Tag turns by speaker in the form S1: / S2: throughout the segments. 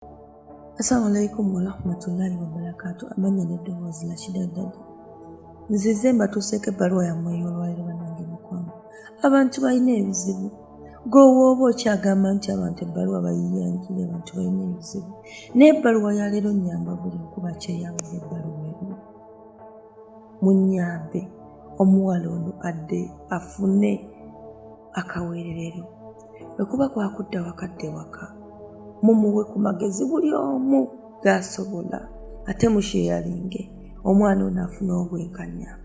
S1: Assalamu alaikum warahmatullahi wabarakatuh. Amanya n'eddoboozi la Shida Dada. Nzize mbatuuseeko ebbaluwa yammwe ey'olwaliro bannange mukwano. Abantu balina ebizibu. Gw'owooba okyagamba nti abantu ebbaluwa bayiyanjire, abantu balina ebizibu. N'ebbaluwa ya leero nnyamba buli nkuba kyeyabuze ebbaluwa eno. Munnyambe omuwala ono adde afune akaweererero. Bwe kuba kwakudda wakadde waka. Mumuwe ku magezi buli omu g'asobola ate musheyalinge omwana ono afuna obwenkanya.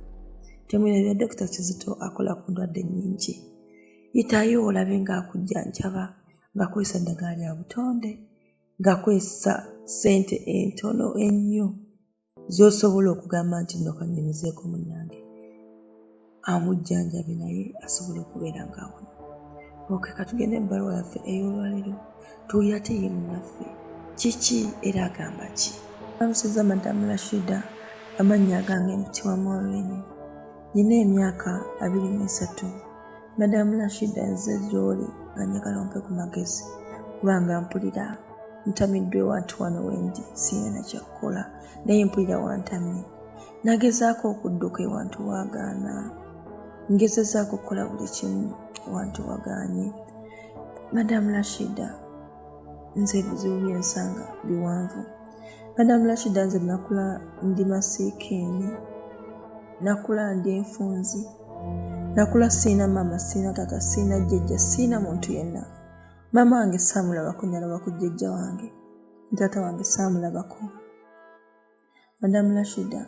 S1: Temwerabira Dr. Kizito akola ku ndwadde nnyingi. Yitayo olabe ng'akujjanjaba ng'akozesa eddagala lya butonde, ng'akozesa ssente entono ennyo z'osobola okugamba nti nno kannyumizeeko munnange. Amujjanjabe naye asobole okubeera ng'awona. Katugende ebbaluwa yaffe ey'olwaliro. Tuwulira ate ye munnaffe kiki era agamba ki? Amusiza Madamu Rashida, amannya agange Mutihwa Maureen. Nina emyaka 23. Madamu Rashida nze gy'oli nga njagala ompe ku magezi kubanga mpulira ntamiddwe wantu wano wendi sirina na kyakukola naye mpulira wantamye. Nagezaako okudduka ewantu wagaana, ngezezaako okukola buli kimu ewantu wagaanye. Madamu Rashida nze ebizibu byensanga biwanvu. Madamu Rashida nze nakula ndi masiikeeni, nakula ndi enfunzi, nakula siina mama, siina tata, siina jjajja, siina muntu yenna. Mama wange saamulabako, nalabako jjajja wange, tata wange saamulabako. Madamu Rashida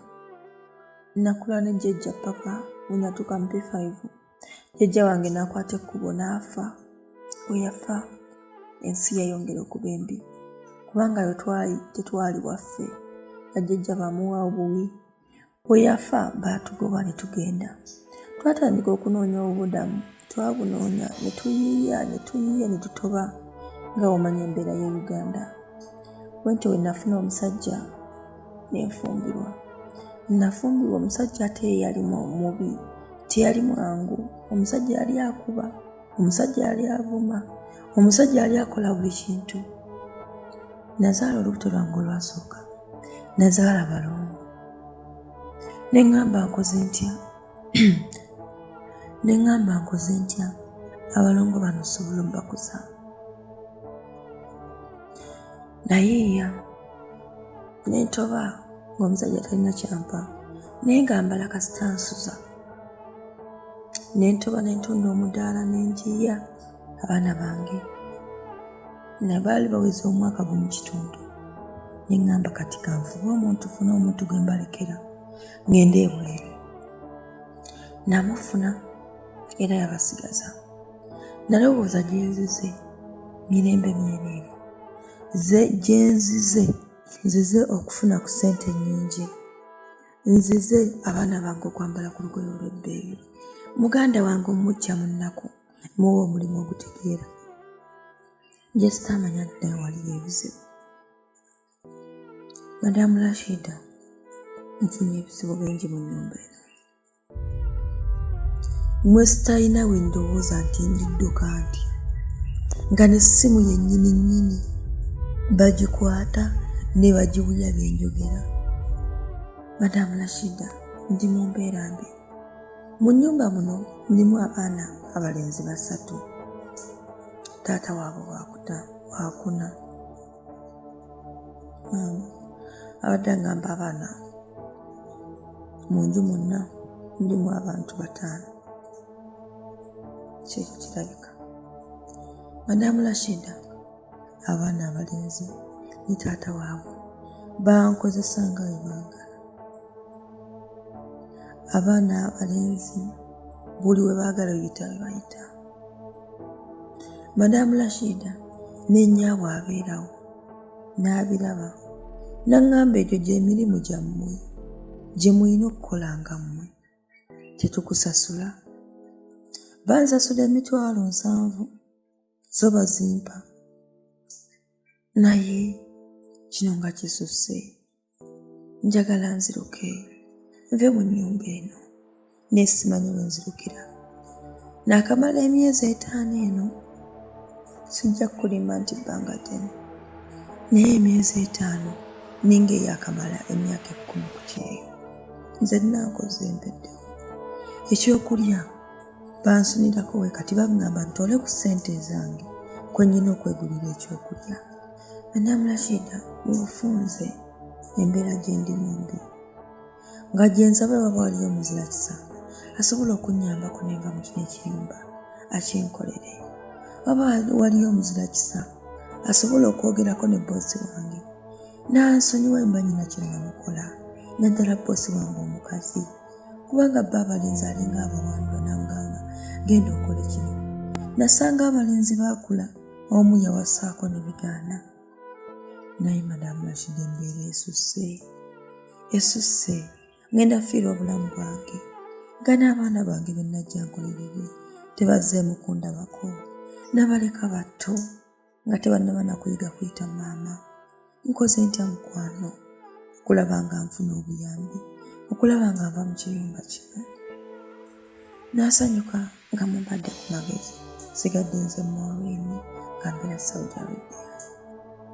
S1: nakula ne jjajja papa we natuuka mu P5. Jjajja wange n'akwata ekkubo n'afa. We yafa ensi yayongera okuba embi kubanga we twali tetwali waffe, bajjajja bamuwa obuwi. We yafa baatugoba ne tugenda. Twatandika okunoonya obubudamu, twabunoonya ne tuyiiya ne tutoba nga omanya embeera y'e Uganda. Bwentyo we nafuna omusajja ne nfumbirwa. Nafumbirwa omusajja ate yalimu mubi, teyali mwangu, omusajja yali akuba, omusajja yali avuma, omusajja yali akola buli kintu. Nazaala olubuto lwange olwasooka, nazaala balongo. Ne ngamba nkoze ntya abalongo bano sobola obakuza. Nayiiya ne ntoba ng'omusajja talina kyampa, naye ngambala kasita nsuza. Ne ntoba ne ntunda omudaala ne njiiya abaana bange. Na baali baweze omwaka gumu kitundu. Ne ngamba kati kanfuba omuntu, funa omuntu gwe mbalekera ngende ebweru. Namufuna era yabasigaza. Nalowooza gye nzize mirembe myereere. Gye nzize okufuna ku ssente nnyingi. Nzize abaana bange okwambala ku lugoye olw'ebbeeyi. Muganda wange omujja mu nnaku muwa omulimu ogutegeera. Nje sitamanya ddayo waliyo ebizibu. Madamu Rashida nfunye ebizibu bingi mu nnyumba eno. Mmwe sitalina we ndowooza nti ndidduka nti nga n'essimu yennyini nnyini bagikwata ne bagiwulya byenjogera. Madamu Rashida ndi mu mbeera mbi. Mu nnyumba muno mulimu abaana abalenzi 3. Taata waabwe wakuna. Abadde agamba abaana mu nju mwonna mulimu abantu 5. Kyekyo kirabika. Madamu Rashida abaana abalenzi ne taata waabwe bankozesa nga bwe baagala. Abaana abalenzi buli we baagala oyita we bayita. Madamu Rashida ne nnyaabwe abeerawo n'abiraba n'aŋŋamba egyo gy'emirimu gyammwe gye mulina okukolanga mmwe, tetukusasula. Bansasula emitwalo 7 zo bazimpa, naye kino nga kisusse. Njagala nziruke nve mu nnyumba eno neesimanyi we nzirukira. Naakamala emyezi 5 eno sijja kulimba nti bbanga ddene. naye emyezi 5 ninga eyakamala emyaka 10 ku kyeyo. Nze nankoze empeddewo ekyokulya bansunirako we kati bagamba ntole ku ssente zange kwe nnyina okwegulira ekyokulya. Madamu Rashida mu bufunze embeera gye ndimu mbi, nga gye nsaba waba waliyo omuzira kisa asobola okunnyambako nenva mu kino ekiyumba akinkolere. Waba waliyo omuzira kisa asobola okwogerako ne boosi wange nansonyiwa mba nyina kye namukola, naddala boosi wange omukazi, kubanga bba abalenzi alinga abawandula namugamba genda okole kino. Nasanga abalenzi baakula, omu yawasaako ne bigaana. Naye Madamu Rashida embeera esusse, ngenda fiirwa obulamu bwange nga n'abaana bange be najja nkolerere tebazzeemu kundabako, nabaleka bato nga tebannaba nakuyiga kuyita maama. Nkoze ntya mukwano okulaba nga nfuna obuyambi, okulaba nga nva mu kiyumba kino? Nasanyuka nga mumbadde ku magezi, sigadde nze Maureen nga mbeera Saudi Arabia.